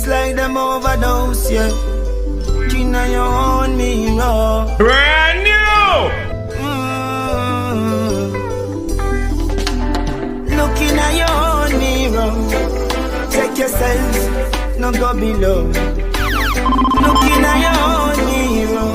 It's like them overdose, yeah. Gina, you own me, no. Brand new! Looking at your own mirror. Check yourself, no go below. Looking at your own mirror.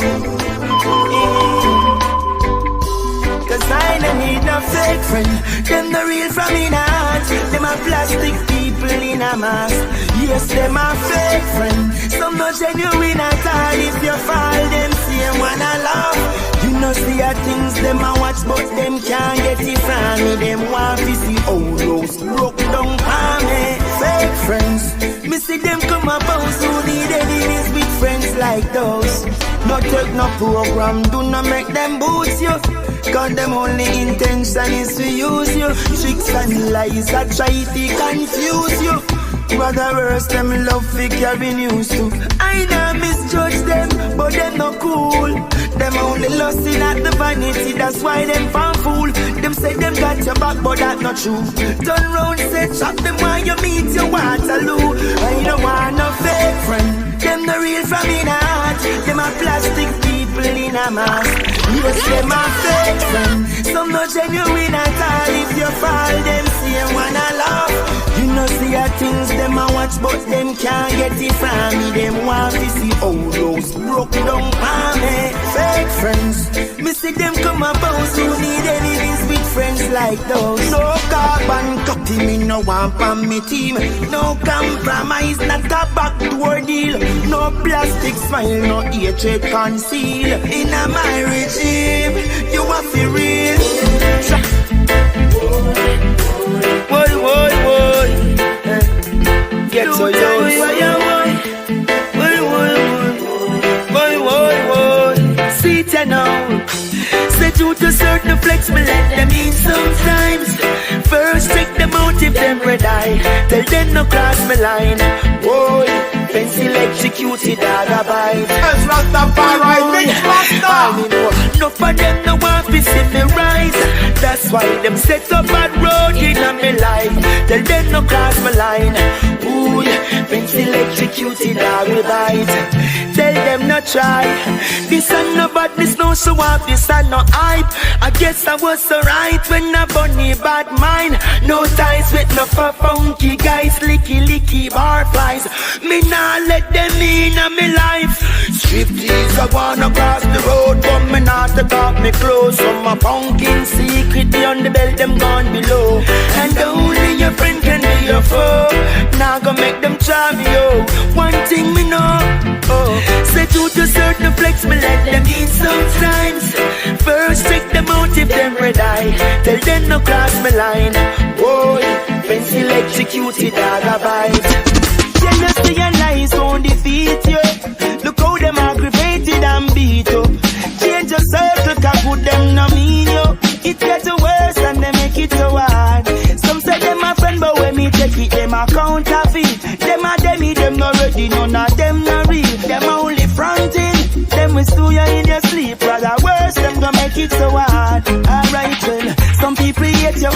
Cause I don't need no fake friend. Them the real from in heart. Them a plastic people in a mask. Yes, them a fake friend. Some no genuine at all. If you fall, them see them wanna laugh. You know see a things them a watch, but them can't get it from me. Them want to see old rose broke down for me. Fake friends, me see them come up house who need enemies with friends like those. No take no program, do not make them boost you. Cause them only intention is to use you. Tricks and lies that try to confuse you. Rather worse, them love fi carry news too. I know misjudge them, but them no cool. Them only lusting at the vanity, that's why them found fool. Them say them got your back, but that not true. Turn round, say chop them while you meet your Waterloo. I don't want no fake friend. Them the real from in heart. Them a plastic people in a mask. Yes, them a fake friend. Some no genuine at all. If you fall, them see and wanna laugh. You know see a things them a watch, but them can't get it from me. Them want to see old rose broke down for me. Fake friends, me see them come up house who need enemies with friends like those. No carbon copy, me no want on me team. No compromise, not a backdoor deal. No plastic smile, no hatred conceal. In a my regime, you are for real. Boy, boy, boy. Get so young. Boy. See it now. Set you to certain flex, me let them in sometimes. First check them out if them red eye. Tell them no cross me line. Boy, pencil executed dog a bite. It's Rastafari MixMaster. No for them no want to see me rise. That's why them set up bad road in a me life. Tell them no cross my line. Ooh, pencil executed dog a bite. Tell them no try. This and no badness no show up. This and no hype. I guess I was so right when I bunny bad mind. No ties with no funky guys. Licky bar flies. Me nah let them in on me life. Striptease I wanna cross the road, but me not to talk me close. So my pumpkin secret on the belt them gone below. And only your friend can be your foe. Now go make them try me, oh. One thing me know, oh. Set you to certain flex, me let them in sometimes. First check them out if them red eye. Tell them no cross me line. Boy, pencil executed dog a bite. Jealousy and lies won't defeat you. Look how them aggravated and beat up. Change your circle, cause good them no mean you. It gets worse and they make it so hard. Some say them a friend, but when me take it, them a counterfeit. Them a demi, them no ready, none of them no real. Them only fronting, them will sue you in your sleep. Rather worse, them gonna make it so hard. Alright, well, some people hate you,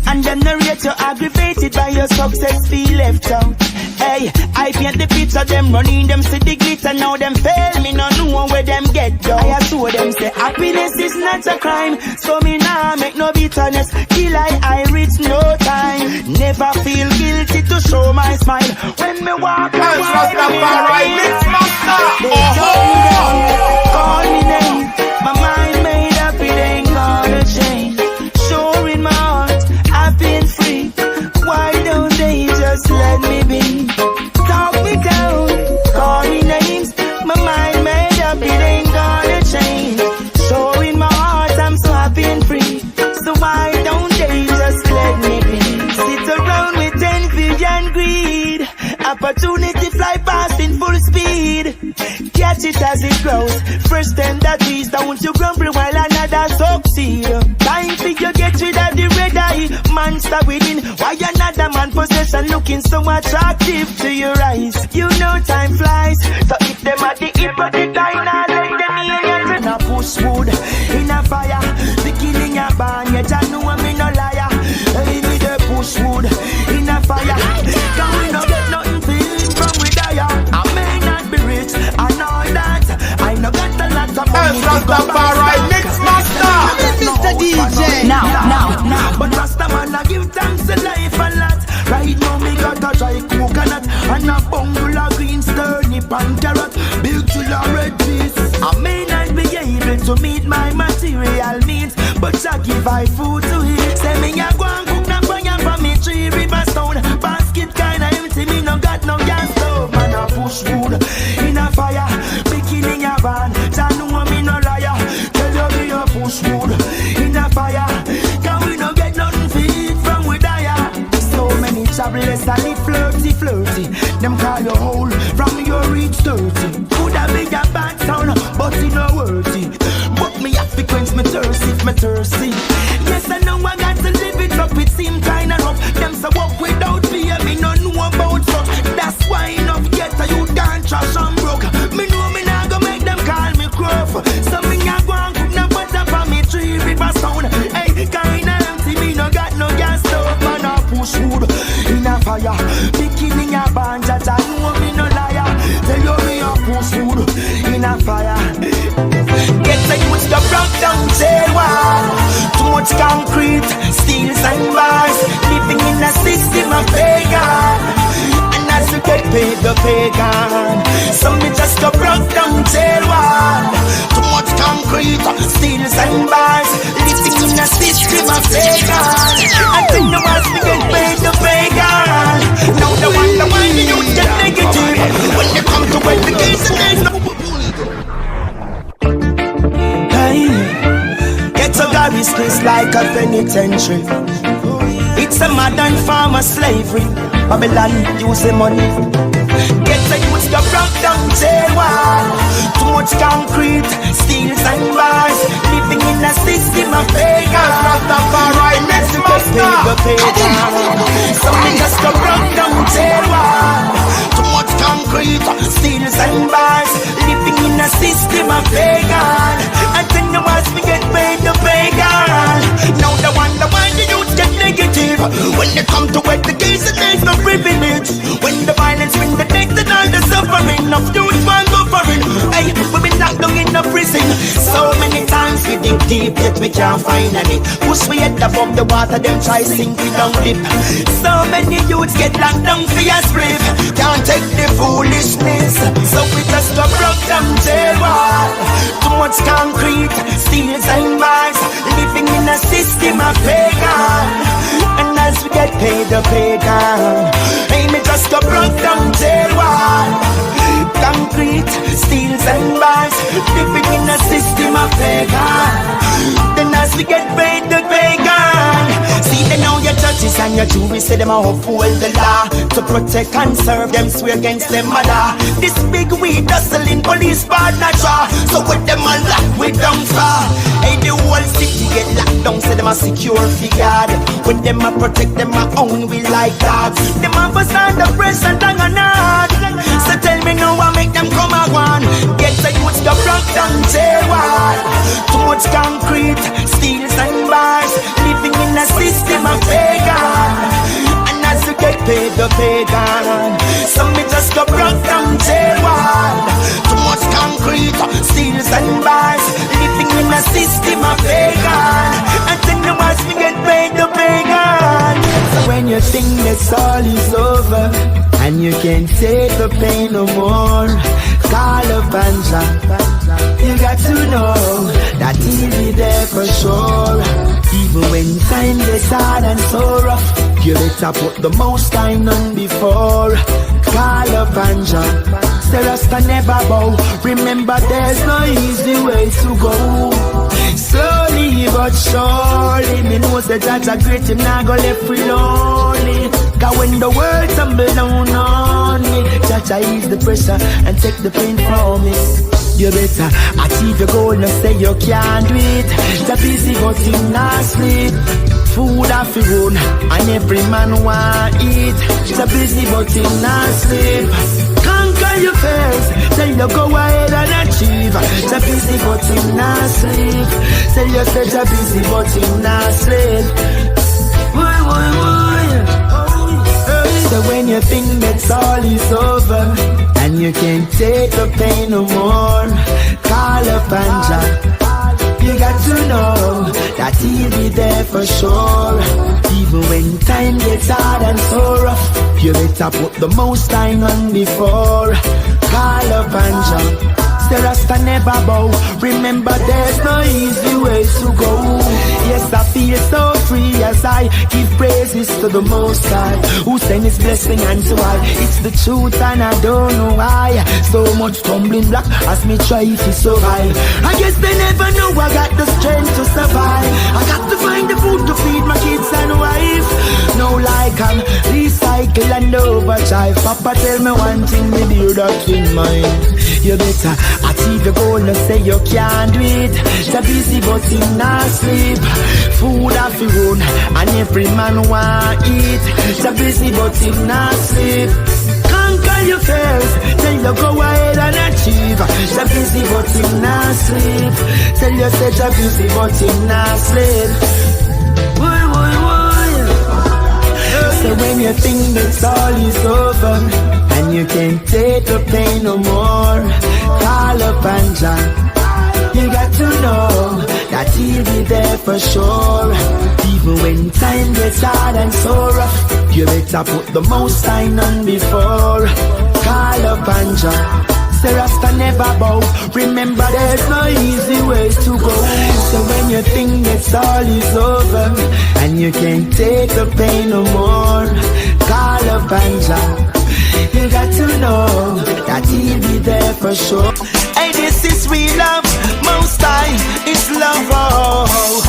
and them narrate you aggravated by your success, feel left out. Hey, I paint the picture, them running, them see the glitter, now them fail me, no know where them get down. I assure them say happiness is not a crime, so me nah make no bitterness, kill I reach no time. Never feel guilty to show my smile when me walk around. Rastafari MixMaster. Call me name, my mind made up, it ain't gonna change. Sure in my heart, I've been free. Why don't they just let me be? Talk me down, call me names. My mind made up, it ain't gonna change. Sure in my heart, I'm so happy and free. So why don't they just let me be? Sit around with envy and greed. Opportunity fly past in full speed. Catch it as it grows. First them that trees, don't you grumble while another succeed. Time for you get rid of the red eye monster within. Why another man possession looking so attractive to your eyes? You know time flies, so if them at the hip of the diner, let them aliens in a push wood, in a fire. The killing a barn, yet I know I'm in a liar. Hey, me the push wood, in a fire. Can't we not get nothing from we die. Rastafari MixMaster. Mr. DJ. Now. But Rasta man, I give thanks to life a lot. Right now me got a dry coconut and a bungle of green turnip and carrot. Built to the red cheese. I may not be able to meet my material needs, but I give I food to eat. Say me a go and cook na fire for me 3 rivers down. Basket kinda empty, me no got no gas stove. Man a push food in a fire, baking in a van. Jah know me no liar. Tell you me a push food in a fire. Can we no get nothing to eat from we die? So many travelers a live flirty. Them call you old from your reach 30. Coulda be a bad sound, but it no worthy. But me have to quench me thirst if me thirsty. Yes, I know I got to live it up. It seem kinda rough. Them say walk without fear, me no know about so. That's why enough get a you can't trash and broke. Me know me nah go make them call me gruff. So me a go and cook no butter for me 3 rivers down. Hey, kinda empty, me no got no gas stove. Man a push wood in a fire, picking in a band. That I know me no liar. Tell you me a push wood in a fire. Get the youth to broke down jail wall. Too much concrete, steels and bars. Living in a system of pagan. And as you get paid, the pagan. So me just go broke down jail wall. Too much concrete, steels and bars. Living in a system of pagan. I think the ones we get paid, the pagan. Now the one the youth get negative. When you come to education, there's no. Ghetto Gary's place like a penitentiary. It's a modern form of slavery. Babylon use the money. Ghetto youths go broke down jail wall. Too much concrete, steels and bars. Living in a system of pagan. Rastafari MixMaster. So we just go broke down jail wall. Too much concrete, steels and bars. Living in a system of pagan. And then the ones we get paid the pagan. Now the one the youth get negative. When they come to education, there's no privilege. When the violence win the next and all the suffering of youth one go foreign. Hey, we been locked down in a prison. So many times we dig deep yet we can't find any. Push we head above the water, them try sink it down deep. So many youths get locked down for your slave. Can't take the foolishness. So we just go broke down jail wall. Too much concrete, steels and bars. Living in a system of pagan. And as we get paid the pagan. Hey, me just go broke down jail wall. Concrete, steels and bars. Living in a system of pagan. Then as we get paid the pagan. See they know your judges and your jury say them all uphold the law. To protect and serve them swear against them mother. This big weed hustling police partner draw. So with them a lock with them far. Hey, the whole city get locked down, say them a secure figured. With them a protect them a own we like dogs. Them a bust on the pressure down and hard. So tell me now I make them come a one. Get the youths to broke down jail wall. Too much concrete, steels and bars. Living in a system of pagan. And as you get paid the pagan. So me just go broke down jail wall. Too much concrete, steels and bars. Living in a system of pagan. And then the ones we get paid the pagan. So when you think that's all is over and you can't take the pain no more, call up Banja. You got to know that he'll be there for sure. Even when time gets hard and so rough, you better put the most time on before. Call up Banja. Say Rasta never bow. Remember there's no easy way to go. Slowly but surely, me know the judge are great, him not go left me lonely. Cause when the world tumble down on me, judge I ease the pressure and take the pain from me. You better achieve your goal, no say you can't do it. The busy but him not sleep. Food off your own and every man want eat. The busy but him not sleep. Conquer your fears, say you go ahead and achieve. The busy but him not sleep. Say you say the busy but him not sleep. So when you think that's all is over and you can't take the pain no more, call up Banja. You got to know that he'll be there for sure. Even when time gets hard and so rough, you better put the most time on before. Call up and jump. Say Rasta never bow. Remember there's no easy ways to go. Yes, I feel so free as I give praises to the Most High, who send His blessing and so I. It's the truth and I don't know why. So much tumbling block as me try to survive. I guess they never know I got the strength to survive. I got to find the food to feed my kids and wife. No like I'm recycle and overdrive. Papa tell me one thing, me build up in mind. You better achieve your goal, no say you can't do it. So busy but him not sleep. Food off your own and every man want eat. So busy but him not sleep. Conquer your fears, then you go ahead and achieve. So busy but him not sleep. Tell you say so busy but him not sleep. Boy, boy, boy. So when you think that's all is over and you can't take the pain no more, call up and John. You got to know that he'll be there for sure. Even when time gets hard and so rough, you better put the most time on before. Call up and John. Say Rasta never bow. Remember there's no easy ways to go. So when you think it's all is over and you can't take the pain no more, call up and John. You got to know that he'll be there for sure. Hey, this is real love, Most High, it's love, oh.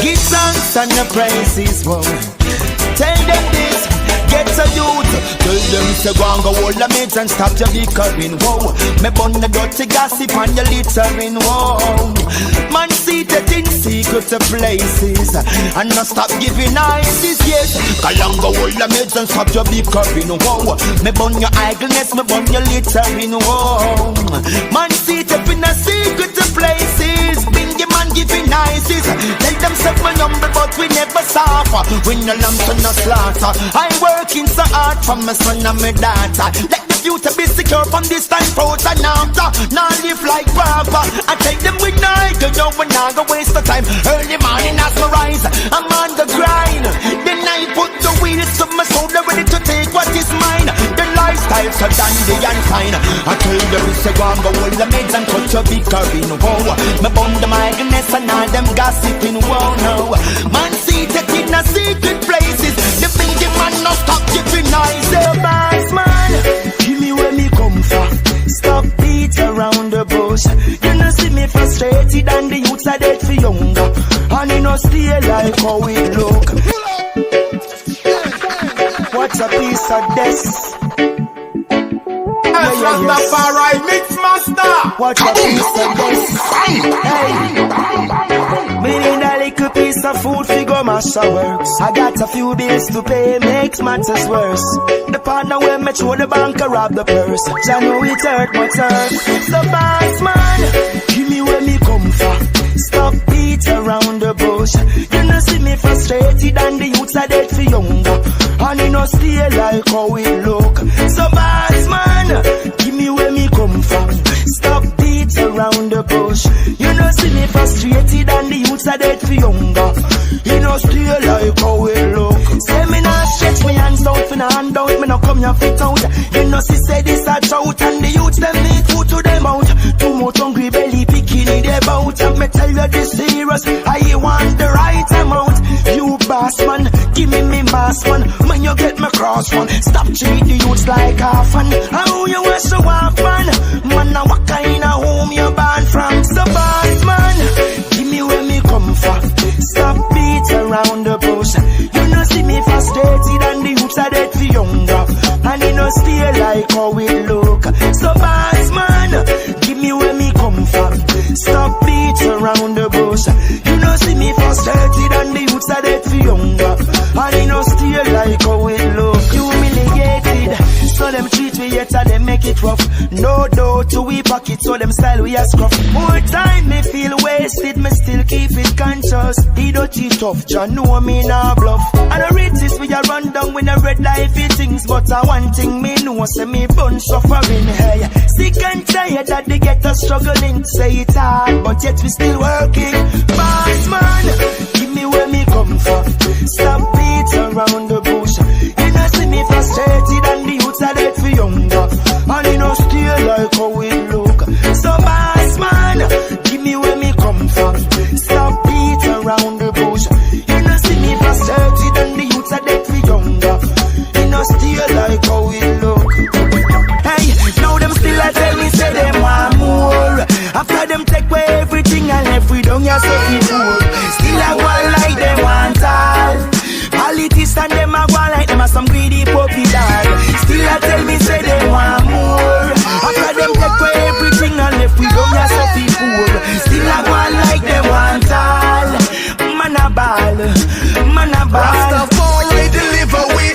Give thanks and the praises, whoa. Tell them this, get a youth. Tell them to go and go hold the mates and stop your bickering, whoa. Me burn the dirty gossip and your littering, whoa. Man seated in secret places and not stop giving ideas, yes. Go and go hold the mates and stop your bickering, whoa. Me burn your idleness, me burn your littering, whoa. Man seated in a secret places, bingy man giving ideas. Tell them say my number but we never suffer. We no lamb to no slaughter. I working so hard for my son and my daughter. Let the future be secure from this time forth and after. Now live like Papa. I take them with night. You know we're not gonna waste the time. Early morning as I rise, I'm on the grind. Then I put the wheels to my soul, ready to take what is mine. The lifestyle so dandy and fine. I tell them it's a go and go hold the maids and cut your bickering, whoa. Me bun the migrants and all them gossiping, whoa, no. Man seated in a secret places. The bingy man no stop giving noise. The Bossman, give me where me come from. Stop beat around the bush. You know see me frustrated and the youths are dead for younger. And you know stay like how we look. What's a piece of this? Rastafari MixMaster. What's a piece of this? Hey, me need a little piece of food for go mash works. I got a few bills to pay, makes matters worse. The partner when me throw the bank and rob the purse. I know it hurt, but hurt. So Bossman, give me where me come from. Stop beat around the bush. You know see me frustrated and the youths are dead for younger. And you know stay like how we look. So Bossman, give me where me come from. Stop beat around the bush. You know see me frustrated and the youths are dead for younger. You know stay like how we look. Say me not stretch me hands out for no handout. Me no come your fit out. You know see say this a drought and the youths them need food to them out. Too much hungry belly picking in their bout. And me tell you this serious, I want the right amount. You Bossman, give me Bossman. When you get me cross one, stop treat the youths like orphan. How you want so often? Man, now what kind of home you born from? So Bossman, give me where me come from. Stop beat around the bush. You know see me frustrated and the youths are dead for younger. And you know stay like how we look. So Bossman, give me where me come from. Stop beat around the bush. You know see me frustrated and the youths are dead for younger. And you know stay like how we look. Humiliated, so them treat me yet and them make it rough. No doubt to we pocket, so them style we a scruff. More time me feel wasted, me still keep it conscious. He don't cheat tough, John know me nah bluff. And the riches we a run down when I red life things, but I one thing me know, say me bun suffering. Hey, sick and tired that they get us struggling. Say it hard, but yet we still working. Bossman, give me where me come from. Stop beats around the bush. You know see me frustrated and the youths are dead for younger. And you know still like how we look. So Bossman, give me where me come from. Stop beats around the bush. You know see me frustrated and the youths are dead for younger. You know still like how we look. Hey, now them still a tell me say them want more. After them take away everything and left we down here so people. Still a go like them want all. Politicians them a go like them a some greedy puppy dog. Still a tell me say they want more. After them take away everything and left we down here so people. Still a go like them want all. Man a ball, man a ball. Rastafari deliver we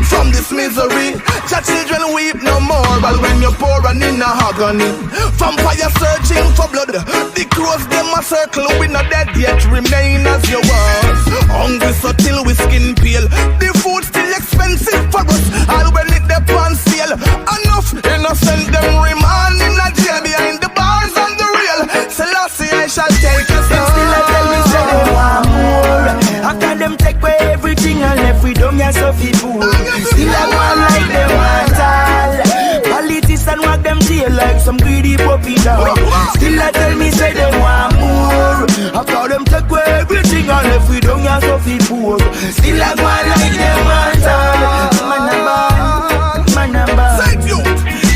from this misery. Your children weep no more, but when you're poor and in a agony. Vampire searching for blood. The crows them a circle. We not dead yet, remain as you was. Hungry so till we skin peel. The food still expensive for us. All when it the pan sale. Enough innocent them remand in a jail behind the bars and the rail. Selassie I shall take us Still a tell me say they want more. After them take away everything and left we don't get so people. Still a one like they want all. Politicians walk them jail like some greedy puppy dog. Still a tell me say they want more. After them take away everything and left we don't get so people. Still a one like they want all. Man a bad, man a bad.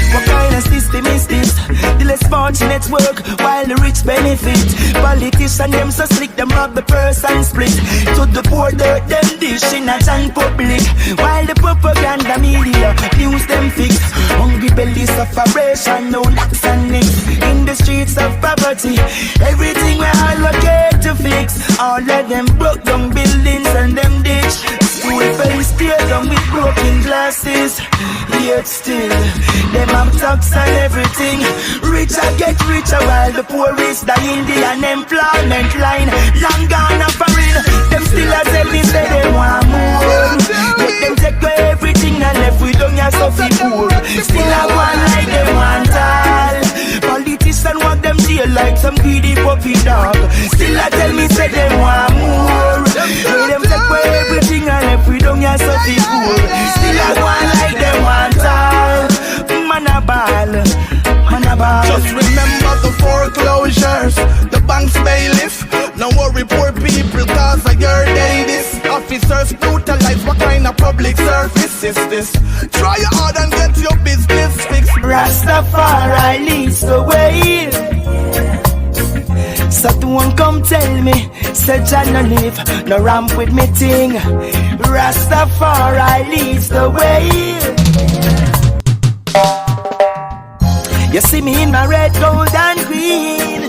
What kind of system is this? The less fortunate work while the rich benefit. Politicians them so slick, them rob the purse and split. To the poor dirt them dish in a and public. While the propaganda media news them fix. Hungry belly sufferation, no knocks and nicks. In the streets of poverty, everything we allocate to fix. All of them broke down buildings and them ditch. School face tear down with broken glasses. Yet still, them have tax and everything. Richer get richer while the poor is dying. The unemployment line long gone and foreign. Them still a tell me say they want more. Let them take away everything and left we don't have so poor. Still a one like they want all. Politicians want them jail like some greedy puppy dog. Still a tell me say they want more. Let them take away everything and left we don't have so poor. Still a one like they want all. Man a ball, man a ball. Just remember the foreclosures, the bank's bailiff. No worry poor people cause of your day this. Officers brutalize, what kind of public service is this? Try hard and get your business fixed. Rastafari leads the way. So don't come tell me, say Jah no live, no ramp with me ting. Rastafari leads the way. You see me in my red, gold and green.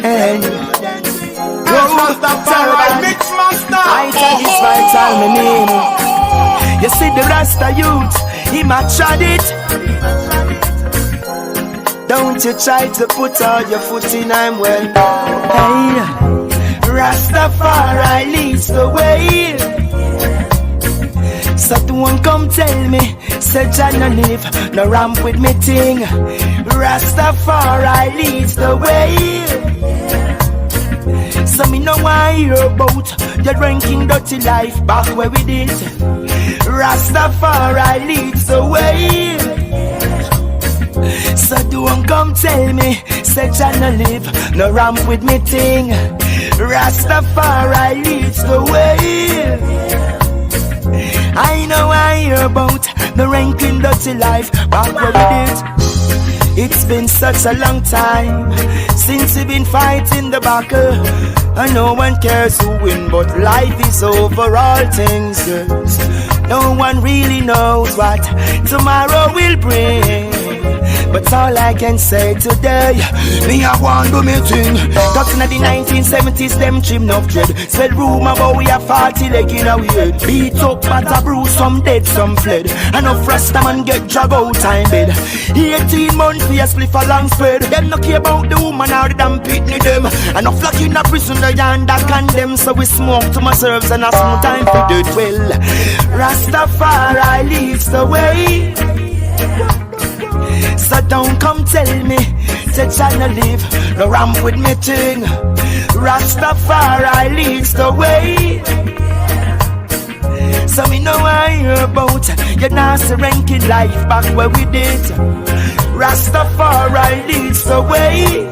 And Rastafari MixMaster. I tell this vital me name. You see the Rasta youth, he ma trod it. Don't you try to put all your foot in, I'm well. Hey, Rastafari leads the way. So don't come tell me, say Jah no live, no ramp with me ting. Rastafari leads the way. So me no want hear about your drinking dirty life back where we did. Rastafari leads the way. So don't come tell me, say Jah no live, no ramp with me ting. Rastafari leads the way. I know I hear about the ranking dirty life back where we did. It's been such a long time since we've been fighting the battle, and no one cares who win, but life is over all things, yes. No one really knows what tomorrow will bring. But all I can say today, me I want do me thing. Cause in the 1970s, them trim enough dread. Said rumor about we a 40 leg in a weird. Beat up, but a bruise, some dead, some fled. Enough Rasta man get drag out time bed. 18 months for a spliff a long spread. Them no care about the woman or the damn pitney them. Enough lock in a prison, they under condemn. So we smoke to my serves and a smooth time for do it well. Rastafari leads the way. So don't come tell me to China live, no ramp with me thing. Rastafari leads the way. So me know I hear about your nasty ranking life back where we did. Rastafari leads the way.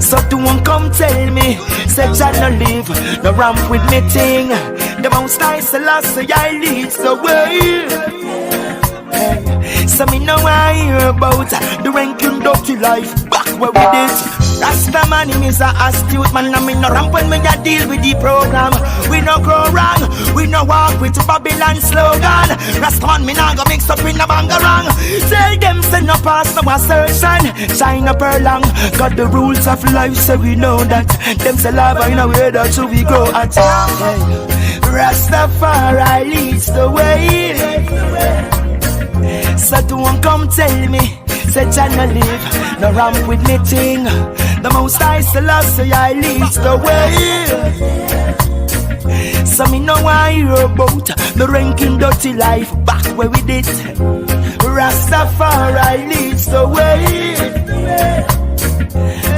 So don't come tell me say China live, no ramp with me thing. The most nice Selassie I leads the way. So me know I hear about the ranking dirty life back where we did. Rasta man him is a astute man, and me no ramp when me a deal with the program. We no grow wrong, we no walk with Babylon slogan. Rasta man me nah go mix up in a bangarang. Tell them say no pass no assertion, shine up her long. Got the rules of life so we know that. Them say lava in a way that so we go at. Rastafari leads the way. So don't come tell me, say China live, no ramp with me thing. The most I Selassie I leads the way. So me know I hear about the ranking dirty life back where we did. Rastafari leads the way.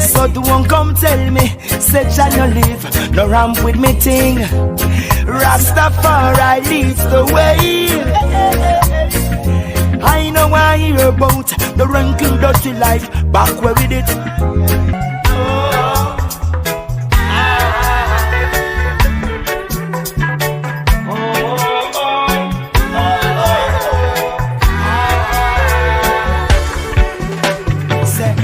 So don't come tell me, say China live, no ramp with me thing. Rastafari leads the way. I know I hear about the ranking dirty life back where we did. Say,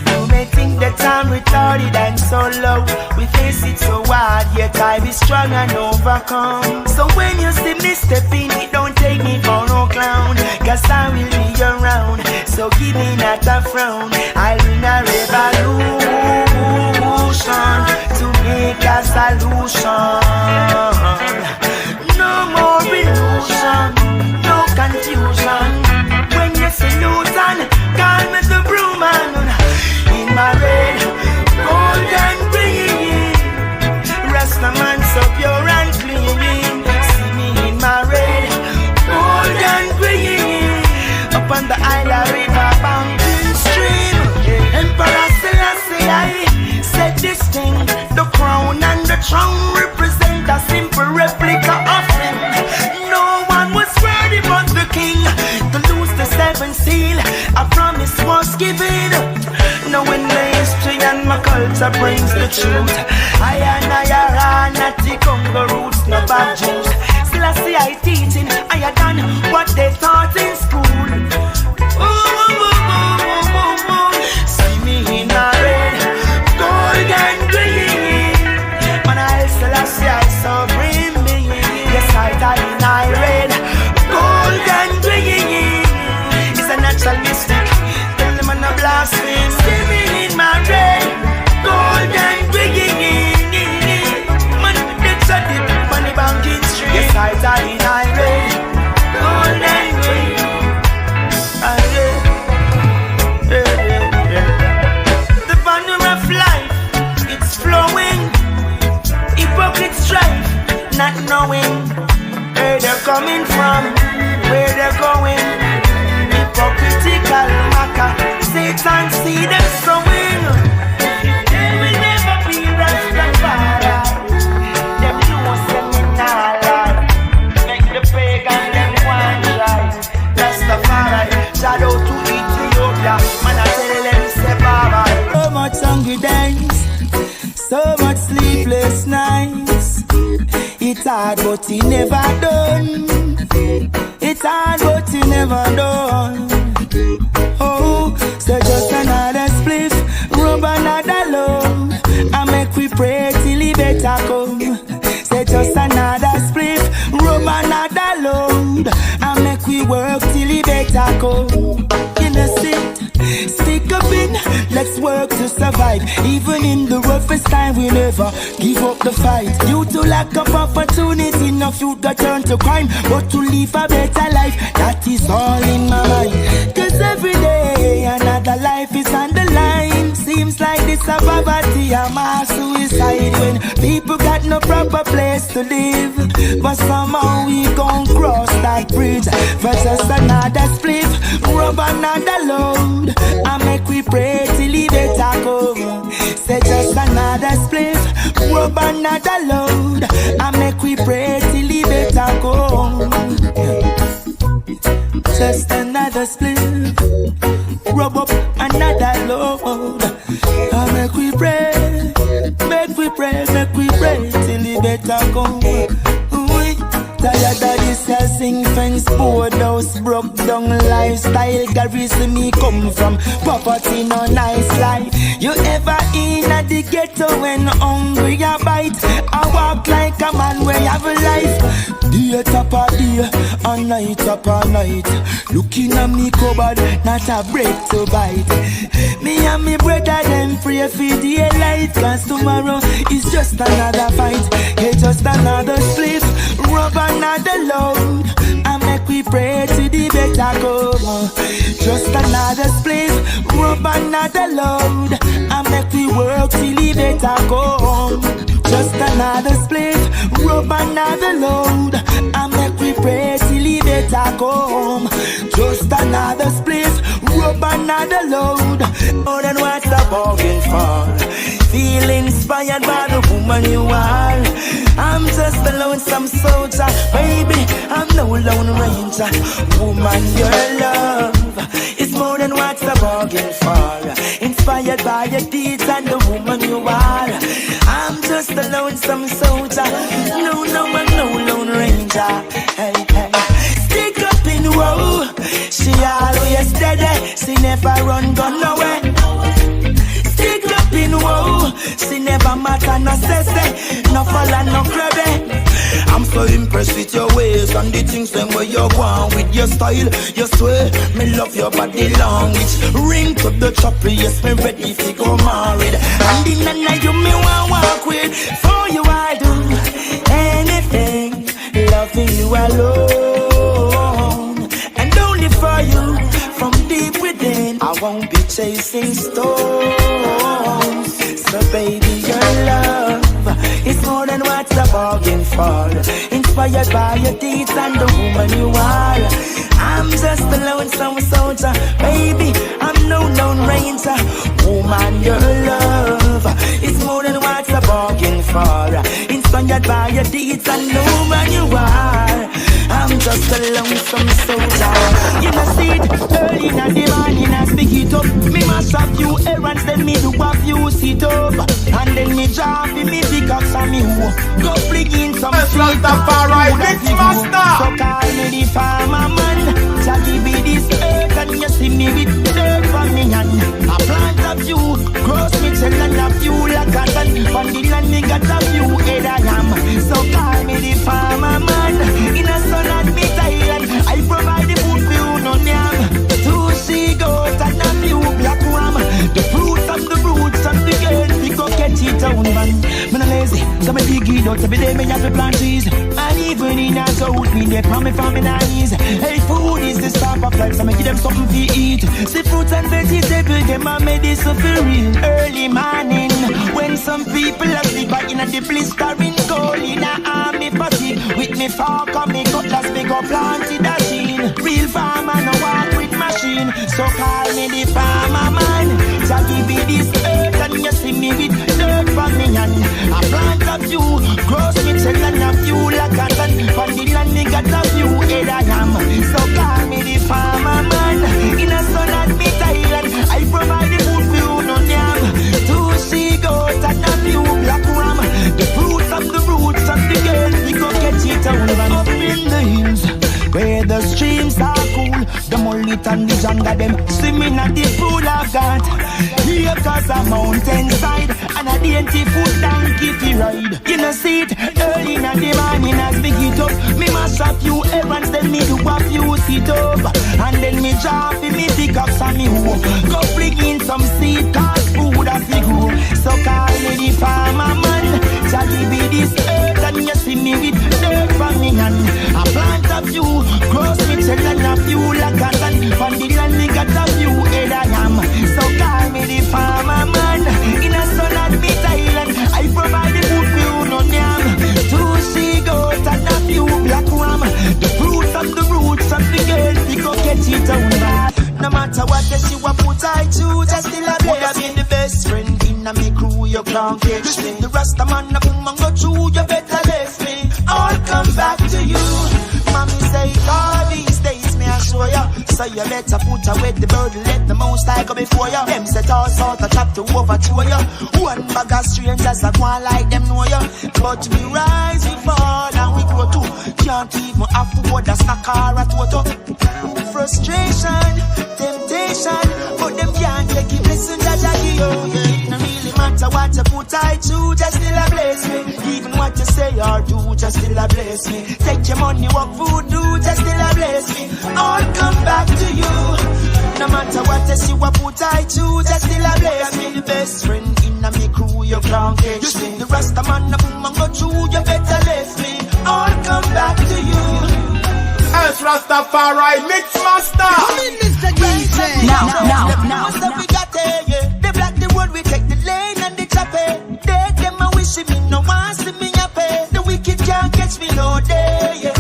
you may think that I'm retarded and so low. We face it so hard, yet I be strong and overcome. So when you see me stepping, it don't take me for no clown. Cause I will be around, so give me not a frown. I'll win a revolution to make a solution. No more illusion, no confusion. When you see Lutan, call me the broom man. In my red, gold and green, Rasta man so pure and clean. See me in my red, gold and green, up on the Isla River banking stream. Emperor Selassie I said this thing. The crown and the throne represent a simple replica of him. No one was worthy but the king to lose the seventh seal. A promise was given. Knowing the history and my culture brings the truth. I run at the Congo roots, no bad juice. Selassie I teaching, I had done what they taught in school. See me in my red, gold and green. Man, I Selassie I supreme being. Yes, I die in my red, gold and green. It's a natural mystic. Tell them I'm not blaspheme. See me in my red, gold and green. Man, they shut it, money banking street. Yes, I die in my red, gold and green. The banner of life, it's flowing. Hypocrite strife, not knowing where they're coming from, where they're going. Hypocritical maca, Satan see them sowing. They will never be Rastafari. Them know seminal. Make the pagan them one right. Rastafari, shadow to Ethiopia. Man, I tell them say bye-bye. So much hungry days, so much sleepless nights. It's hard but he never done. It's hard but he never done. Oh, so just another spliff, rub another love. I make we pray till he better come. Say just another spliff, rub another load. I make we we work till he better go. Innocent, stick up in, let's work to survive. Even in the roughest time, we never give up the fight. Due to lack of opportunity, no youth got turn to crime. But to live a better life, that is all in my mind. Cause every day, another life is on the line. Seems like this a poverty, a mass suicide. When people got no proper place to live, but somehow we gon' cross that bridge. For just another split, rub another load, I make we pray till he better go. Say just another split, rub another load, I make we pray till he better go. Just another split, rub up another load, I make we pray, make we pray, make we pray till he better go. Tired of this housing fence, board house, broke down lifestyle. Gary see me come from poverty, no nice life. You ever in at the ghetto when hungry a bite? I walk like a man when you have a life. Day top a day, and night top a night. Looking at me cupboard, not a break to bite. Me and me brother them pray for the light, cause tomorrow is just another fight. Yeah, just another slip, rub another load, I make we pray to the better go. Just another split, rub another load, I make we work till the better go. Just another split, rub another load, I make we pray till the better go. Just another split, rub another load. More than what's the bargain for? Feel inspired by the woman you are. I'm just a lonesome soldier, baby, I'm no lone ranger. Woman, your love is more than what's the bargain for. Inspired by your deeds and the woman you are. I'm just a lonesome soldier, no, I'm no lone ranger. Hey, hey. Stick up in row, she always steady, she never run gun nowhere. Stick up in woe, she never matter no say, no fall and no crabby. I'm so impressed with your ways and the things them where you want with your style. You swear, me love your body language. Ring to the chopper, yes, me ready to go married. And in the night you me want walk with. For you I do anything, loving you alone. And only for you, from deep within, I won't be chasing stones. So baby, your love is more than what's the bargain for. Inspired by your deeds and the woman you are. I'm just a lonesome soldier, baby, I'm no lone ranger. Woman, your love is more than what's the bargain for. Inspired by your deeds and the woman you are. I'm just a lonesome soldier. You know see it early in the morning, I speak it up. Me mash a few errands, then me do a few sit up. And then me drop in me pickaxe and me go fling in some sweet Rastafari MixMaster. So call me the farmer man, Jackie be this earth, and you see me with dirt from me hand. I plant a few, gross me tell and a few like cotton. On the land me got a few head I am. So call me the farmer man, in a sun and me Thailand. I provide the food for you, no yam. 2 she-goats and a few black ram. The fruits and the roots and the girls, we go catch it down, man. Me no lazy, so me dig it out every day, me have to plant trees. And even in a south, me they from me knees. Hey, food is the start of life, so me give them something to eat. See fruits and vegetables, them a medicine for real. Early morning, when some people are sleep, I in a the blistering cold in a army fatigue. With me fork and me cutlass, me go plant it a sheen. Real farmer no walk with machine, so call me the farmer man. Jackie be this earth, and you see me with dirt from me hand. I plant a few, gross me tell and a few like cotton. On the land me got a few head I am. So call me the farmer man, in a sun and me Thailand. I provide the food for you, no yam. 2 she-goats and a few black ram. The fruits of the roots and the girls, we go catch it down. Up in the hills, where the street seems so cool. The mullet and the jungle them swimming at the pool of God. Here cause a mountain side and a dainty foot donkey fi ride. You know see it early in the morning as big it up. Me mash a few errands then me do a few sit up. And then me drop in me pick up some me hoe. Go bring in some seed cause food a fi grow. So call me the farmer man. Shall give me this earth and you see me with dirt from me hand. I plant a few, gross me check and a few like a land. From the land me got a few head I am. So call me the farmer man. In a sun and meat island, I provide the food for you no yam. 2 she-goats and a few black ram. The fruits and the roots of the girls, they go catch it on that. No matter what the she wa put I choose, I still a bless. Would be the best friend in a me crew, you can't catch me. The Rasta man a boom and go through, you better left me. I'll come back to you. Mommy say all these days me I show ya. So you better put away the burden, let the most I go before ya. Them set all sort of trap to overthrow ya. One bag of strangers that go on like them know ya. But we rise, we fall and we grow too. Can't even afford a snack or a toto. Frustration, temptation, but them can't take it. Listen that I give you. Yeah, no really matter what you put I choose, just still a bless me. Even what you say or do, just still a bless me. Take your money, work food, do, just still a bless me. I'll come back to you. No matter what you see, what put I choose, just still a bless me. The best friend in a me crew, you can't catch me. The Rasta man, a boom and go through, you better left me. I'll come back to you. As Rastafari MixMaster. Mr. DJ. Now. We got it, yeah. They block the road, we take the lane and the chappy. They them a wish me no one see me happy. The wicked can't catch me no day, yeah.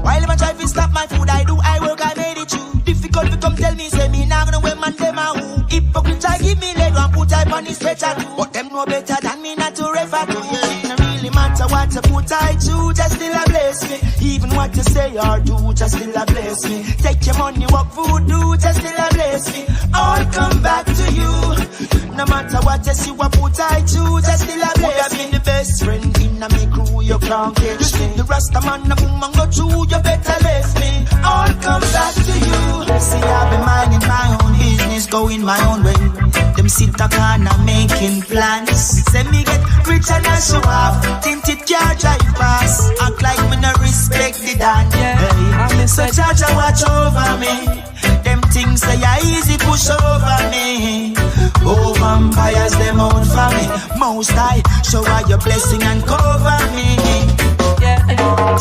While I'm trying to stop my food, I work, I made it true. Difficult to come tell me, say me now gonna wear man them a who. Hypocrite I give me leg and put I on his better too. But them know better than me not to refer to, yeah. No really matter what you put I choose, just still a bless me. Even what you say or do, just still a bless me. Take your money, work food, do, just still a bless me. I'll come back to you. No matter what you see, what put I choose, just still a bless me. The best friend in a me crew, you can't catch me. The Rasta man, a boom and go through, you better left me. I'll come back to you. See, I've been minding my own business, going my own way. Them sit a corner making plans. Say me get rich and I show off. Tinted car drive past. Act like me no respect the dan. Hey. So Jaja watch over me. Them things say I easy push over me. Oh vampires them out for me. Most High show her your blessing and cover me.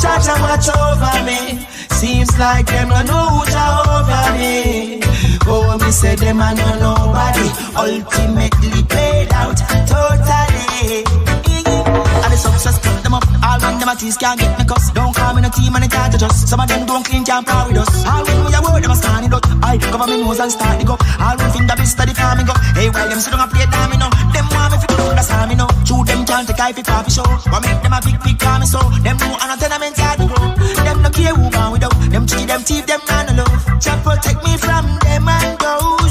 Jaja watch over me. Seems like them no know who's over me. Oh, me say them I know nobody. Ultimately played out totally. And the success cut them up. All when them a tease can't get me cuss. Don't call me no team and it can't touch us. Some of them don't clean, can't par with us. All when we a word them a stand it up. I cover me nose and start it go. All when finger best of the farming go. Hey, while them sit down and play domino. Them want me fi do the sami no. True them can't take I fi coffee show. What make them a big call me so. Them know and a tenement hard to grow. Them no care who gone without. Them cheat, them thief, them man no love. Jah protect me from them and those.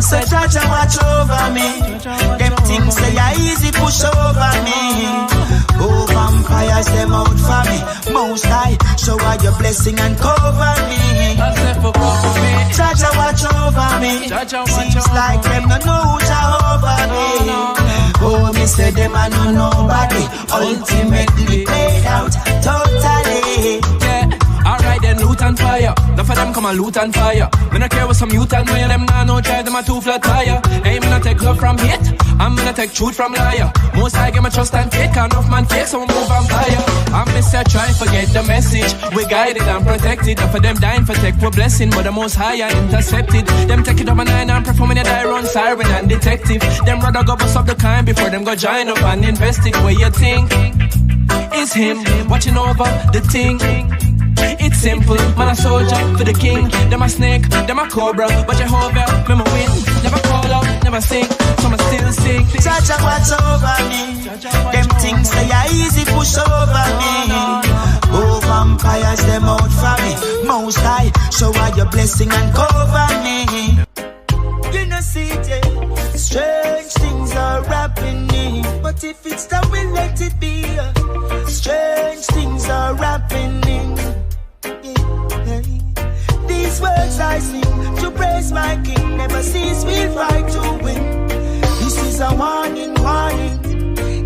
So Jaja watch over me. Them things say I easy push over me. Oh vampires them out for me. Most High show her your blessing and cover me. Jaja watch over me. Seems like them no know Jehovah me. Oh me say them I know nobody. Ultimately played out totally. Alright then, Lutan Fyah. Enough of them come a Lutan Fyah. Me no care what some youth and where them nah no try them a 2 flat tire. Hey, me no take love from hate, I'm gonna take truth from liar. Most I give my trust and faith, can't enough man fake, so we move on fire. I'm Mr. Try forget the message. We guided and protected. Enough of them dying for tech for blessing, but the most higher intercepted. Them take it up a 9 and performing a die run siren and detective. Them rather go bust up the kind before them go join up and invest it. Where you think is him watching over the thing. It's simple, man a soldier for the king. Them a snake, them a cobra, but Jehovah, me my win. Never call out, never sing, so I still sing. Jaja watch over me. Them things say I easy push over me. Oh vampires them out for me. Most High show her your blessing and cover me. You know see it, strange things are happening. But if it's done, we let it be. Strange things are happening. sing to praise my King. Never cease, we'll fight to win. This is a warning, warning.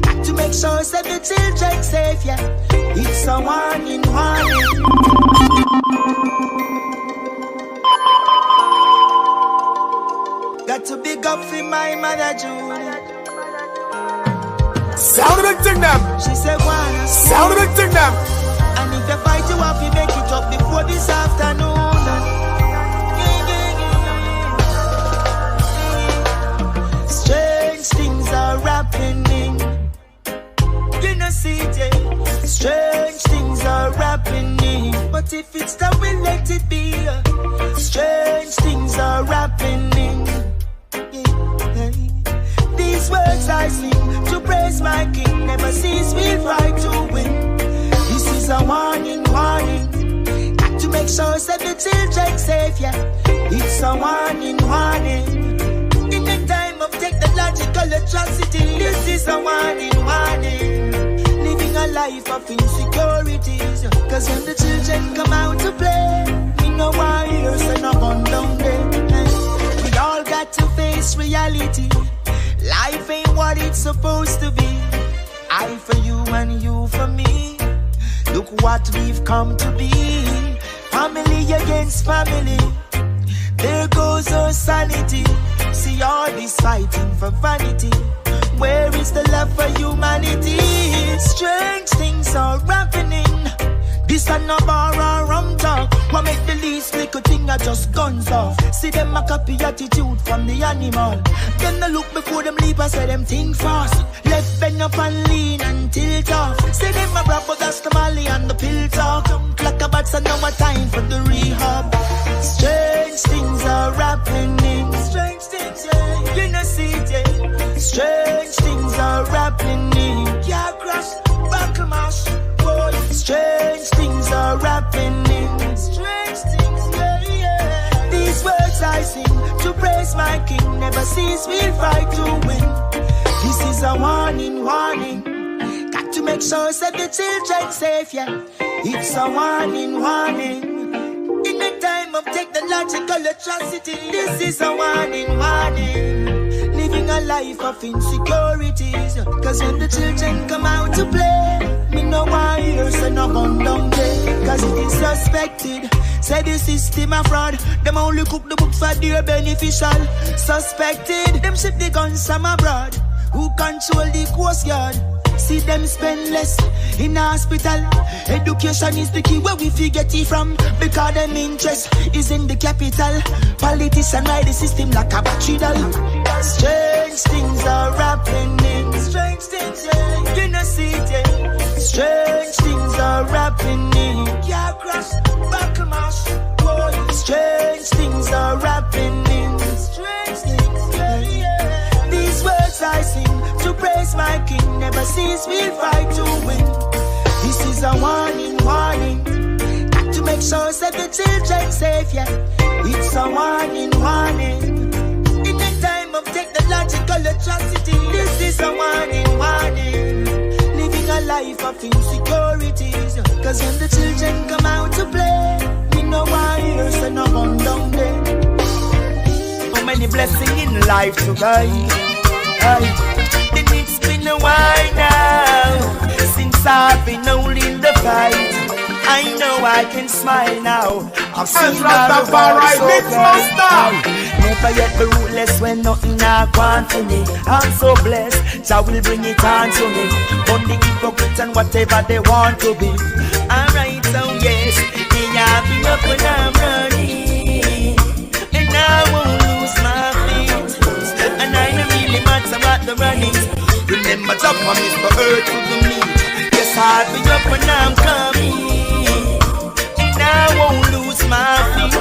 Got to make sure that the children safe, yeah. It's a warning, warning. Got to big up for my mother June. Sound of the thing them. She said, wanna sound of the thing them. And if you fight, you have to make it up before this afternoon. Strange things are happening. You know, CJ. Strange things are happening. But if it's done, we'll let it be. Strange things are happening. These words I sing to praise my King. Never cease, we'll fight to win. This is a warning, warning. Got to make sure that the children safe, yeah. It's a warning, warning. In the time of technological atrocity, this is a warning, warning. Living a life of insecurities. Cause when the children come out to play, we know why here's and no gun down there. We all got to face reality. Life ain't what it's supposed to be. I for you and you for me. Look what we've come to be. Family against family. There goes our sanity. See all this fighting for vanity. Where is the love for humanity? Strange things are happening. This and no bar or rum talk. What make the least little thing are just guns off. See them a copy attitude from the animal. Them no look before them leap and say them think fast. Left bend up and lean and tilt off. See them a rap but that's the Mali and the pill talk. Like a bats and now a time for the rehab. Strange things are happening. Strange things, yeah. You know CJ. Strange things are happening. Yeah, crash, buckle mash. Strange things are happening. Strange things, yeah, yeah. These words I sing to praise my King. Never cease, we'll fight to win. This is a warning, warning. Got to make sure that the children safe, yeah. It's a warning, warning. In the time of technological atrocity, this is a warning, warning. Living a life of insecurities. Cause when the children come out to play, me know why here's and no gun down there. Cause it is suspected. Say the system a fraud. Them only cook the books for their beneficial. Suspected. Them ship the guns from abroad. Who control the coast yard? See them spend less in hospital. Education is the key where we forget it from. Because them interest is in the capital. Politicians ride the system like a battery doll. Strange things are happening. Strange things, yeah. You know see it. Strange things are happening. Yeah, crash, buckle mash. Strange things are happening. Strange things, yeah, yeah. These words I sing to praise my King. Never cease, we'll fight to win. This is a warning, warning. Got to make sure that the children safe, yeah. It's a warning, warning. In the time of technological atrocity, this is a warning, warning. Living a life of insecurities. Cause when the children come out to play, we know why here's and no gun down there. So many blessings in life to guide. Then it's been a while now since I've been only in the fight. I know I can smile now. I've seen Rastafari MixMaster. Never yet be rootless when nothing I want for me. I'm so blessed, Jah will bring it on to me. On the hypocrite and whatever they want to be. Alright, so yes, they have been up when I'm running, and I won't lose my feet. And I don't really matter what the running. Remember, Jah promised the earth to the meat. Yes, I'll be up when I'm coming, and I won't lose my feet.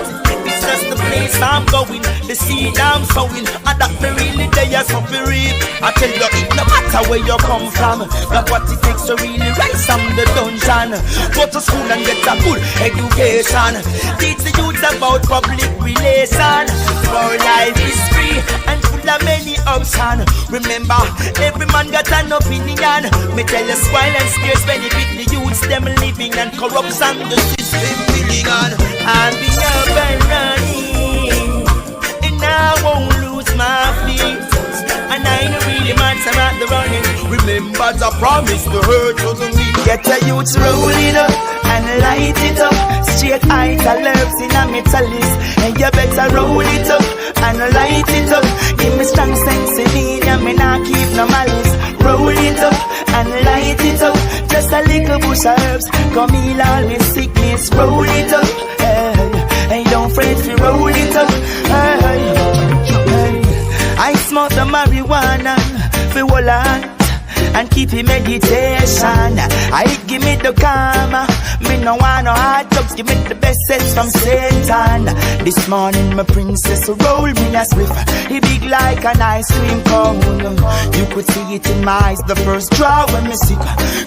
It's just the place I'm going, the seed I'm sowing, and that me really there so be reap. I tell you, it no matter where you come from, that's what it takes to really rise from the dungeon. Go to school and get a good education. Teach the youth about public relation. For life is free and full of many options. Remember, every man got an opinion. Me tell you, spoil and scarce benefit the youths them living, and corruption the system building on. And be up and running. God's a promise to hurt to me. Get the youths roll it up and light it up. Straight eyes and nerves in a metallist. And you better roll it up and light it up. Give me strong sense in me and me not keep no malice. Roll it up and light it up. Just a little bush of herbs, come heal all me sickness. Roll it up, hey, don't fret if you roll it up, hey. I smoke the marijuana, feel all on and keep in meditation. I give me the karma. Me no want no hard drugs. Give me the best sense from Satan. This morning my princess roll me a spliff. He big like an ice cream cone. You could see it in my eyes the first draw when me sick.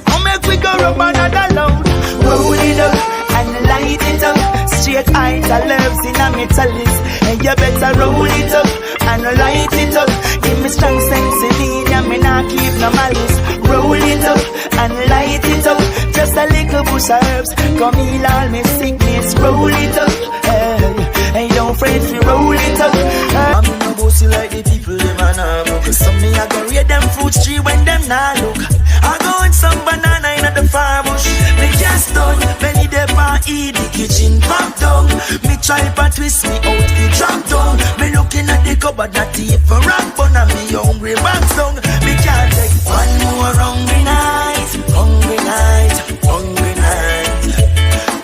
Come make we go rub another load. Roll it up and light it up. Straight eyes and nerves in a metallist. And you better roll it up and light it up. Give me strong sense in me and me not keep no malice. Roll it up and light it up. Just a little bush of herbs, come heal all me sickness. Roll it up, hey, don't fret if you roll it up. I'm no bossy like the people them and I'm some me I go read them fruit tree when them nah look. I go in some banana in the farm bush. Me just done, belly them and eat the kitchen pop down. Me try but twist me out the drop down. Me looking at the cupboard not even rock bun and me hungry back down. Me can't take one more hungry night, hungry night, hungry night.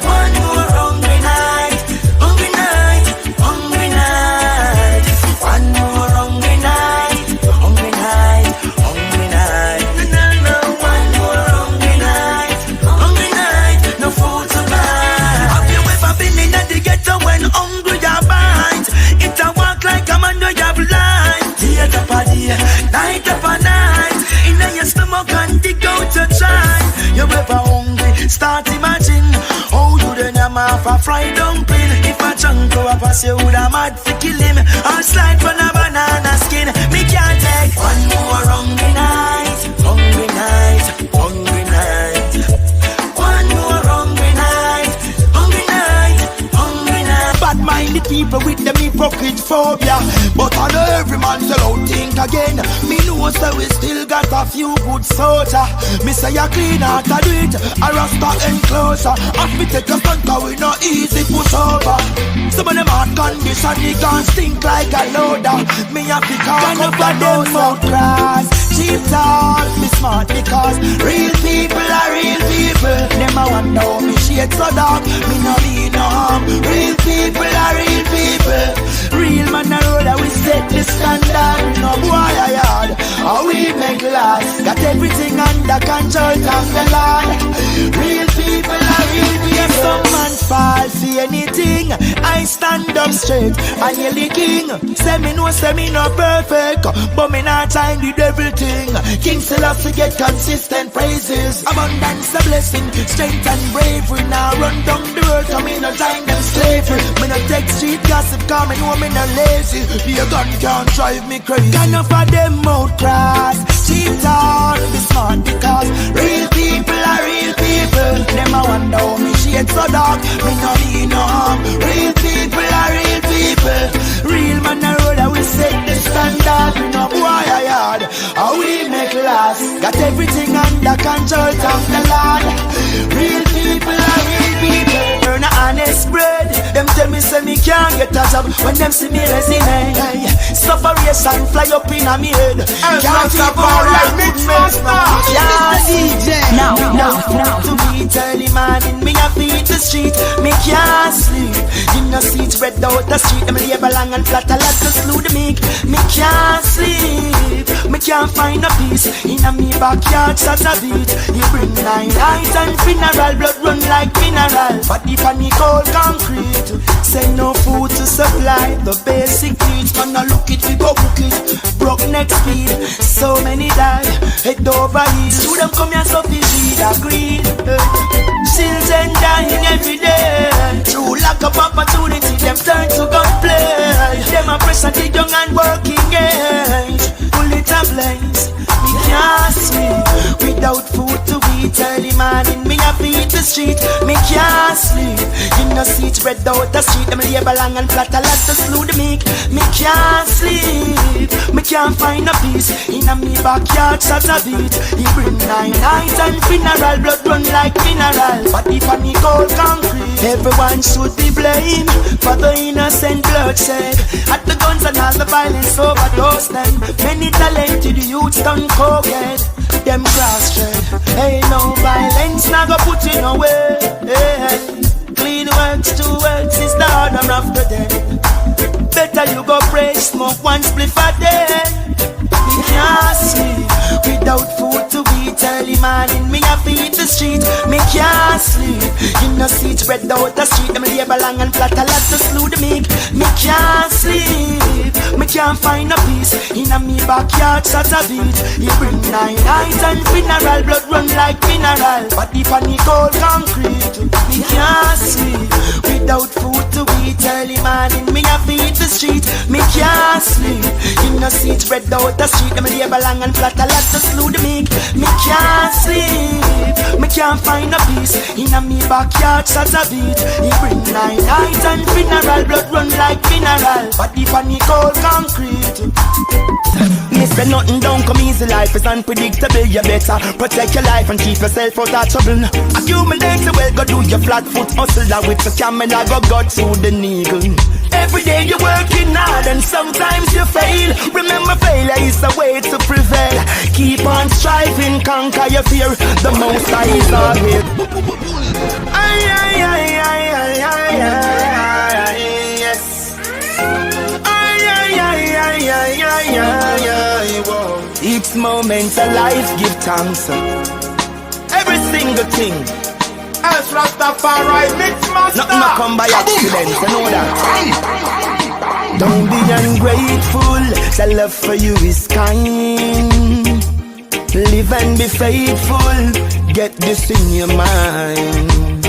One more hungry night, hungry night, hungry night. One more hungry night, hungry night, hungry night. No, one more hungry night, hungry night. No food to buy. Have you ever been in the ghetto when hungry you bite? It a walk like a man you have life. Day up a day, night up a night. In your stomach and dig out your child. You ever hungry? Start imagine how you then am off a fried dumpling. If a chunk go up a you would a mad to kill him. I'll slide from a banana skin. Me can't take one more hungry night, hungry night, hungry night. One more hungry night, hungry night, hungry night. Bad minded people with them hypocrite phobia. But I know every man sell out think again. Me know so we still got a few good soldier. Me say a clean out to do it, a Rasta enclosure. Have me take a stunt cause we no easy push over. Some of them hard condition, they can stink like a loader. Me a pick up of them mouth grass. Cheap talk, me smart because real people are real people. Them a wonder how me shade so dark. Me no mean no harm. Real people are real people. Real man a road we set the standard. No boy a yard, how we make last. Got everything under control of the Lord. Real people are real people. Some man fall for anything. I stand up straight and you're the king. Say me no perfect, but me not trying the devil thing. King still have to get consistent praises. Abundance a blessing, strength and bravery. Now run down the road, come in no time them slavery. Me no take street gossip, come me know me no lazy. Be a gun can't drive me crazy. Can of them mouth cross, cheap talk, be smart because real people are real people. Them a wonder how me shade so dark. Me no mean no harm. Real people are real people. Real man a road I will set the standard. We no boy a yard, how we make last. Got everything under control of the Lord. Real people are real people. Earn a honest bread. Them tell me say me can't get a job when them see me resume. Hey, separation fly up in a me head. Rastafari MixMaster. Now to beat early morning, me a beat the street. Me can't sleep. In the seat spread out the street. Them labor long and flat a lot to slew the meek. Me can't sleep. Me can't find a peace. In a me backyard such a beat. You bring nine light and funeral. Blood run like mineral. But if I need cold concrete, say no food to supply the basic needs. Man I look it, we go cook it. Broke next speed. So many die, head over heels. To them come here so busy, agreed. Children dying every day. Through lack of opportunity, them turn to gunplay. Them a pressure the young and working age. Pull it a blaze, me can't sleep. Without food to eat early morning, me a have to eat the street. Me can't sleep. In the seat, spread out the street. Them label long and flat, a lot to slew the meek. Me can't sleep. Me can't find a peace. In a me backyard, such a beat. He bring 9 nights and funeral, blood run like mineral. But if I need cold concrete, everyone should be blamed for the innocent bloodshed. At the guns and all the violence overdose them. Many talented youths done cokehead. Them cross-tread. Hey, no violence, now go put you away. Hey, clean works, 2 works is the order of the day. Better you go pray, smoke 1 spliff a day. Me can't sleep without food to eat. Early morning, me have to eat the street. Me can't sleep in the seat, spread out the street. Them label long and flat, a lot to slew the meek. Me can't sleep. Me can't find a peace. In a me backyard, such a beat. He bring 9 nights and funeral, blood run like mineral. But if I need cold concrete, me can't sleep without food to eat. Early morning, me have to eat the street. Me can't sleep in the seat, spread out the street. Them label long and flat, a lot to slew the meek. Me can't sleep. Me can't find a peace. In a me backyard, such a beat. He bring 9 nights and funeral, blood run like mineral. But if I need cold concrete, me say nothing don't come easy. Life is unpredictable. You better protect your life and keep yourself out of trouble. Accumulate the wealth, go do your flat foot hustle. That with the camera go to the needle. Every day you're working hard and sometimes you fail. Remember, failure is the way to prevail. Keep on striving, conquer your fear. The most high is our here. Ay, ay, ay, ay, ay, ay, ay, yes. Ay, ay, ay, ay, ay, ay, ay, ay, whoa. Each moment of life, give thanks. Every single thing. As Rastafari MixMaster. Nothing will come by accident, you know that. Don't be ungrateful, the love for you is kind. Live and be faithful, get this in your mind.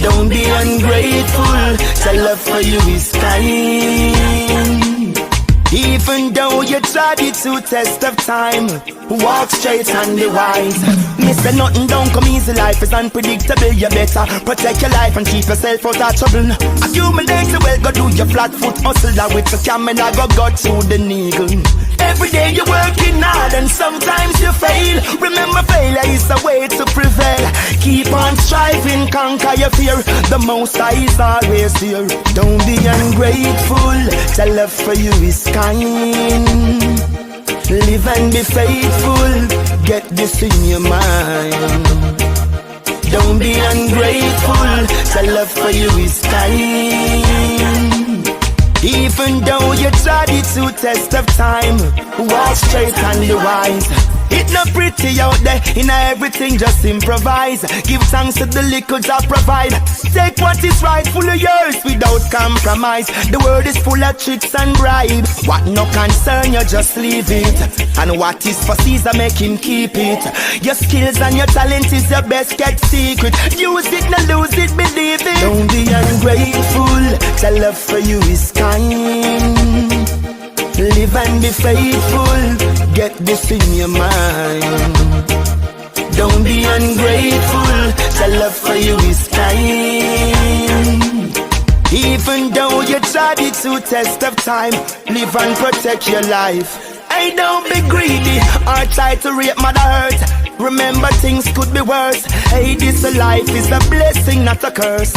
Don't be ungrateful, the love for you is kind. Even though you tried it to test of time, walk straight and be wise. Me say nothing don't come easy, life is unpredictable. You better protect your life and keep yourself out of trouble. Accumulate the wealth, go do your flat foot hustle. That with the camera go to the needle. Every day you're working hard and sometimes you fail. Remember, failure is the way to prevail. Keep on striving, conquer your fear. The most high is always here. Don't be ungrateful, the love for you is kind. Live and be faithful, get this in your mind. Don't be ungrateful, the love for you is kind. Even though you tried it to test of time, walk straight and be wise. It not pretty out there, in everything just improvise. Give thanks to the liquids I provide. Take what is rightfully yours without compromise. The world is full of tricks and bribes. What no concern you, just leave it. And what is for Caesar, make him keep it. Your skills and your talent is your best kept secret. Use it, not lose it, believe it. Don't be ungrateful, the love for you is kind. Live and be faithful, get this in your mind. Don't be ungrateful, the love for you is kind. Even though you tried it to test of time, live and protect your life. Hey, don't be greedy or try to rape mother earth. Remember, things could be worse. Hey, this life is a blessing, not a curse.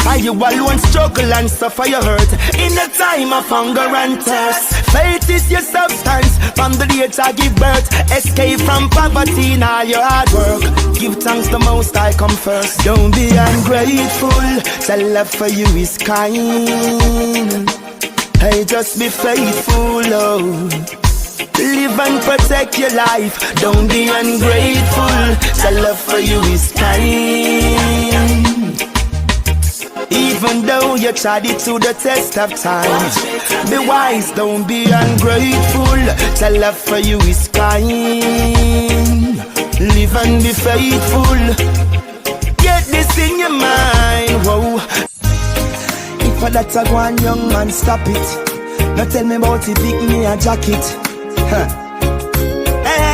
Are you alone struggle and suffer your hurt in a time of hunger and thirst? Faith is your substance. From the day I give birth, escape from poverty in all your hard work. Give thanks the most I come first. Don't be ungrateful, the love for you is kind. Hey, just be faithful, oh. Live and protect your life. Don't be ungrateful, the love for you is kind. Even though you tried it to the test of time, be wise, don't be ungrateful, the love for you is kind. Live and be faithful, get this in your mind, whoa. If I let a go on, young man, stop it. Now tell me about it, pick me a jacket. Hey,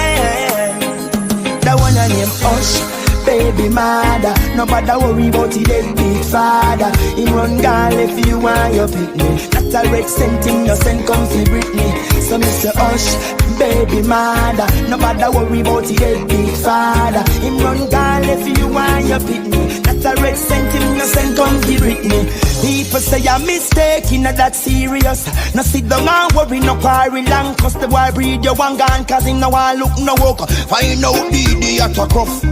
that one I name Hush. baby mother. Nobody worry about the deadbeat father. Him run gall if you want your picnic. Not a red cent in your send comfy Britney. So Mr. Hush, baby mother. Nobody worry about the deadbeat father. Him run gall if you want your picnic. Not a red cent in your send comfy Britney. People say I'm mistaken, not that serious. No sit down and worry, no quarry long. Cause the boy breed you one gun, cause him no one look no walk. Find out the idiot a cuff.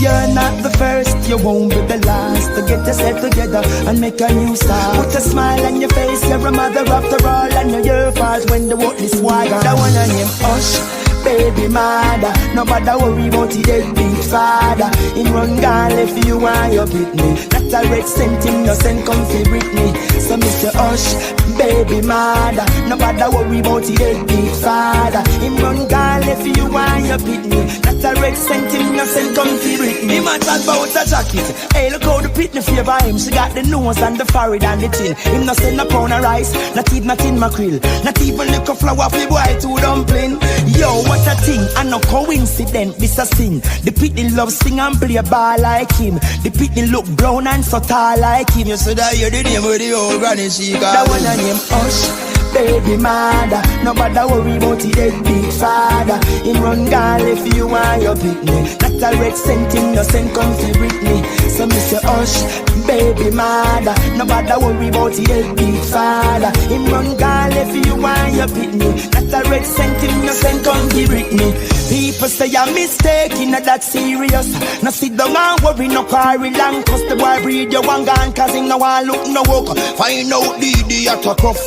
You're not the first, you won't be the last. To get yourself together and make a new start. Put a smile on your face, you're a mother after all. And know your fault when the work is wide. The one on him, Hush, baby mother. Nobody worry about the deadbeat father. In run gall if you want your picnic. Not a red cent in no send comfy Britney. So Mr. Hush, baby mother. Nobody worry about the deadbeat father. In run gall if you want your picnic. Not a red cent in no send comfy Britney. He might talk about a jacket. Hey, look how the pitney favor him. She got the nose and the forehead and the chin. Him no send a pound of rice, not even tin mackerel. Not even little flour for the boy to dumpling. Yo, what a thing, and no coincidence, this a sin. The pitney love sing and play a ball like him. The pitney look brown and so tall like him. You should have heard the name of the old granny she got. That one name Hush, baby mother. Nobody worry about the deadbeat father. In run gall if you want your picnic. Not a red cent in no send comfy Britney. So Mr. Hush, baby mother. Nobody worry about the deadbeat father. In run gall if you want your picnic. Not a red cent in no send comfy Britney. People say I'm mistaken, not that serious. No sit down and worry, no quarry long. Cause the boy breed you one gun, cause him no one look no walk. Find out the idiot a cuff.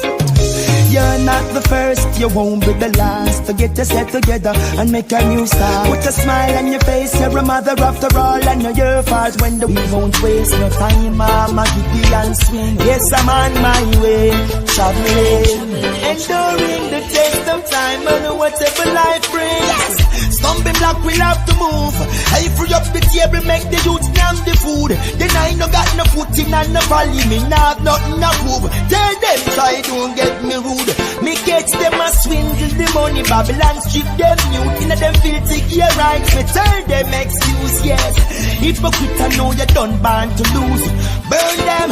You're not the first, you won't be the last. To get yourself together and make a new start. Put a smile on your face, you're a mother after all. And know your fault when we won't waste no time. Mama, give you and swing. Yes, I'm on my way, traveling. Enduring the test of time and whatever life brings. Stumbling block, we'll have to move. I free up the table, make the youth name the food. Then I no got no footing and no valley. Me not have nothing to prove. Tell them try, don't get me rude. Me catch them a swindle the money. Babylon strip them mute. Inna them filthy gear rights. Me tell them excuse, yes. Hypocrite, I know you done born to lose. Burn them,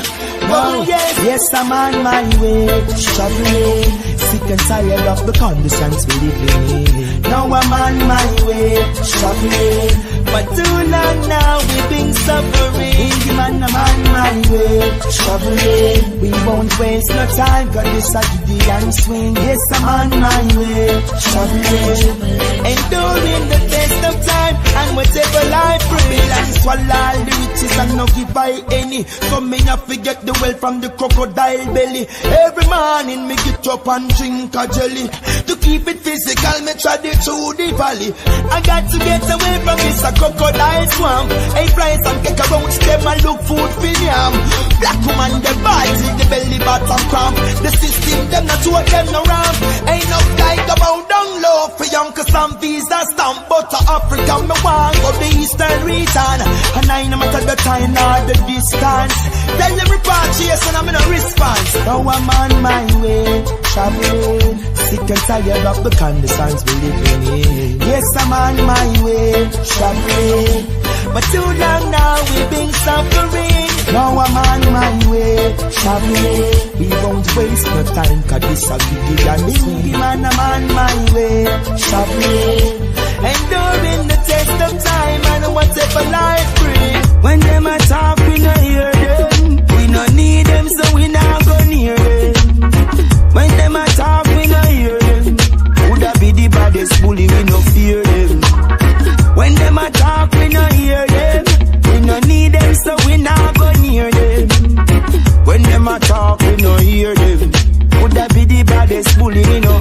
oh yes. Yes, I'm on my way, traveling. Sick and tired of the conditions we live in. Now I'm on my way, traveling. For too long now we've been suffering. Man, I'm on my way, traveling. We won't waste no time, cause this a giddy and swing. Yes, I'm on my way, traveling. Enduring the test of time, and whatever life brings. And swallow all the riches and no give by any. So me not forget the wealth from the crocodile belly. Every morning me get up and drink a jelly. To keep it physical, me try it through the valley. I got to get away from this a crocodile swamp. Hey, flies and take a round stem and look food for yam. Black woman, the boys in the belly bottom cramp. The system, them not to them no ramp. Ain't no guy go bound down low for young cause some visa stamp. But to Africa, me want go the eastern region. And I no matter the time or the distance. Tell them repatriation, I'm in a response. Now I'm on my way, traveling. Sick and tired of the conditions we live in. Yes, I'm on my way, traveling. But too long now we've been suffering. Now I'm on my way, traveling. We won't waste no time, cause this a big and swing. Man, I'm on my way, traveling. Enduring the test of time and whatever life brings. When them a talk, we no hear them. We no need them, so we not go near them. When them a talk, we no hear them. Woulda be the baddest bully, we no fear them. When them a talk, we no hear them. We no need them, so we not go near them. When them a talk, we no hear them. Woulda be the baddest bully, we no.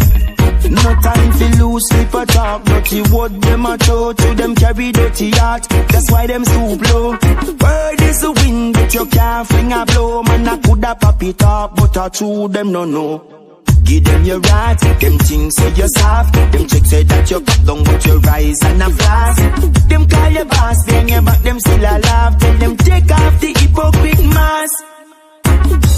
No time for lose sleep or talk. Dirty word them a talk to them carry dirty heart. That's why them stoop low. Word is the wind, but you can't fling a blow. Man, I coulda pop it up, but I true them no know. Give them your right, them things say you're soft. Them chicks say that you cut down with your rise and a flash. Them call you boss, then you back them still alive. Tell them take off the hypocrite mask.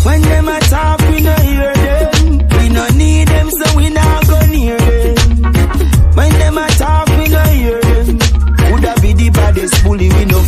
When them a talk, we no hear them. We no need them, so we not go near them. When them a talk, we no hear them. Woulda be the baddest bully, we no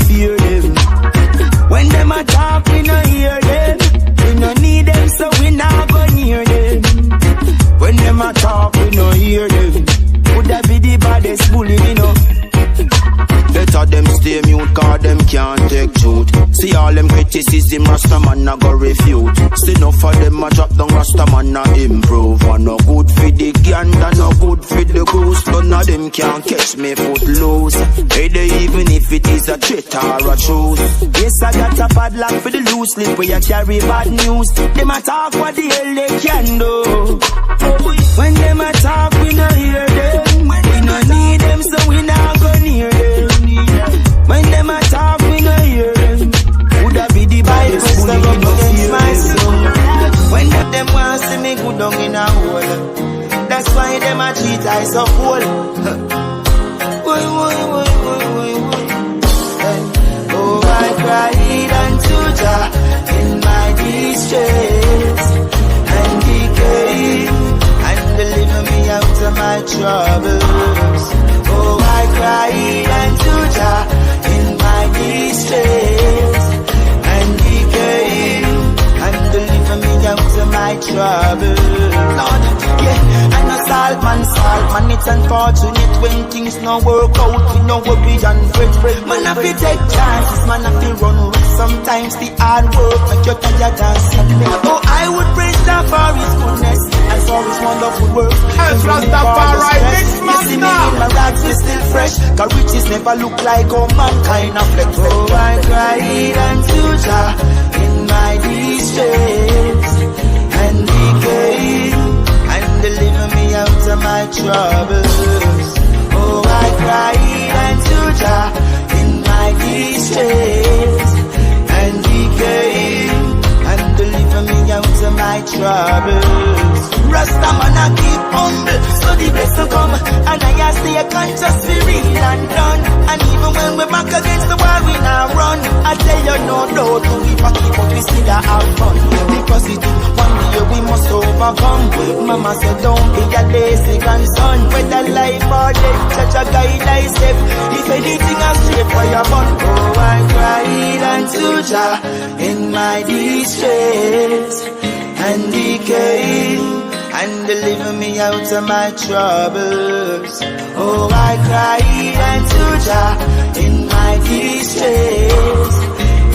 criticism Rasta man a go refute. See no for them a drop down Rasta man a improve. And no good for the gander, no good for the goose. None of them can catch me foot loose. Hey, even if it is a threat or a truth. Yes, I got a bad luck for the loose lip where you carry bad news. Them a talk what the hell they can do. When them a talk, we no hear them. We no need them, so we not go near them. When them a talk, we no hear them. Woulda be the Bible stuck up against my soul. When them want see me go down in a hole, that's why them a treat I so cool. Oh, I cried unto Jah in my distress, and He came and delivered me out of my troubles. Oh, I cried unto Jah in my distress, and He came and delivered me out of my troubles. Lord, yeah, I know salt man, it's unfortunate when things no work out, we no worry and fret. Man, if you take chances, man, if you run risk, sometimes the hard work make you tired and sleep. Oh, I would praise God for His goodness and for His wonderful work. As Rastafari MixMaster. You see me in my rags, we still fresh, cause riches never look like how mankind of flex. Oh, I cried unto Jah in my distress, and He came and delivered me out of my troubles. Oh, I cried unto Jah in my distress, and He came and delivered me out of my troubles. Rasta man I keep humble, so the best will come, and I stay conscious for real and done. And even when we're back against the wall, we now run. I tell you no, to we back it, but we still have fun. Because it is one day we must overcome. Mama said don't be a lazy grandson. Whether life or death, such a guide I step. If anything I straight for your bun. Oh, I cried unto Jah in my distress, and He came and deliver me out of my troubles. Oh, I cried unto Jah in my distress,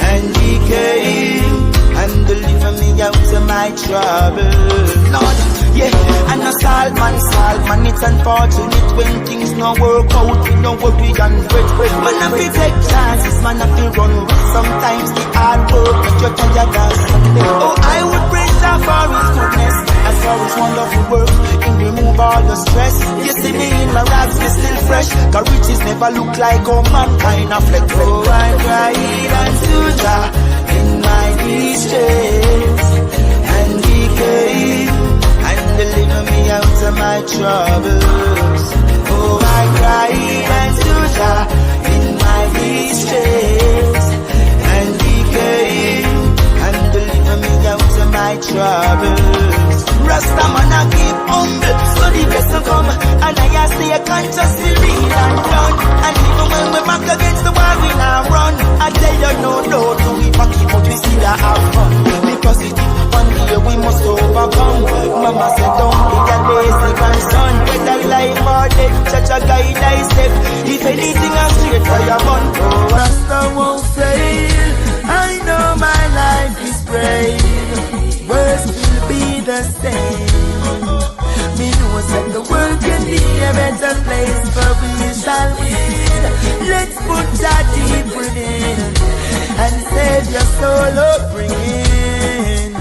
and He came and deliver me out of my troubles. Lord, yeah, and a salt man, it's unfortunate when things no work out, we no worry and fret. Man, if you take chances, man, if you run risk, sometimes the hard work make you tired and sleep. Oh, I would praise God for His goodness and for His wonderful work in remove all the stress. You see me in my rags, we still fresh, cause riches never look like how mankind of flex. Oh, I cried unto Jah in my distress, and He came and delivered me out of my troubles. Oh, I cried unto Jah in my distress, and He came and delivered me out of my troubles. Rasta man I keep humble, so the best will come, and I stay conscious for real and done. And even when we're back against the wall, we now run. I tell you no, to we back it, but we still have fun. Because it is one day we must overcome. Mama said don't be a lazy grandson. Whether life or death, such a guide I step. If anything I straight for your bun. Oh, Rasta won't fail, I know my life is brave. Words will be the same. Me know that the world can be a better place, but we shall win. Let's put that deep within and save your soul upbringing.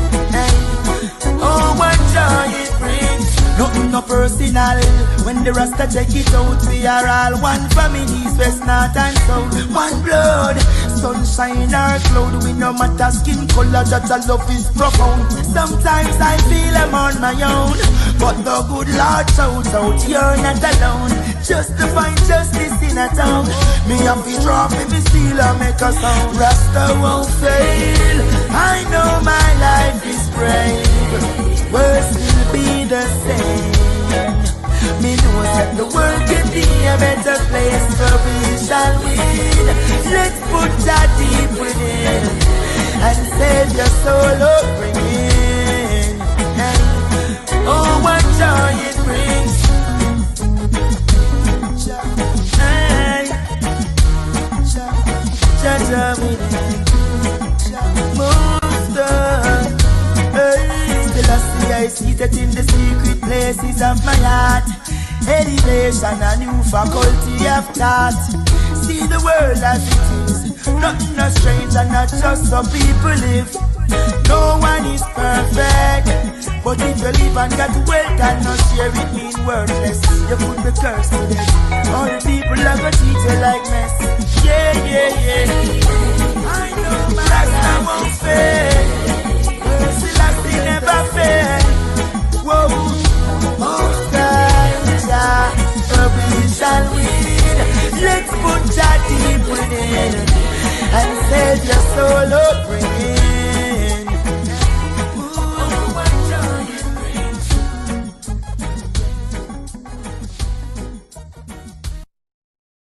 Oh, what joy it brings. Nothing no personal. When the Rasta check it out, we are all one family, west, north and south. One blood, sunshine or cloud. We no matter skin color, that the love is profound. Sometimes I feel I'm on my own, but the good Lord shouts out, you're not alone. Just to find justice in a town. Me have to drop if we still make a sound. Rasta won't fail, I know my life is brave. Words will be the same. Me know that the world can be a better place, but we shall win. Let's put that deep within and save your soul upbringing. Oh, what joy it brings. Hey, Jah with it. Christ seated in the secret places of my heart. Elevation, a new faculty of thought. See the world as it is, nothing no strange and not just some people live. No one is perfect, but if you live and get wealth and not share it mean worthless. You could be cursed to death. All the people are gonna treat you like mess. Yeah, yeah, yeah. I know my Rasta won't fail. Mercy never fail. Whoa, most God, we shall win. Let's put that deep within and save your soul up, bring it.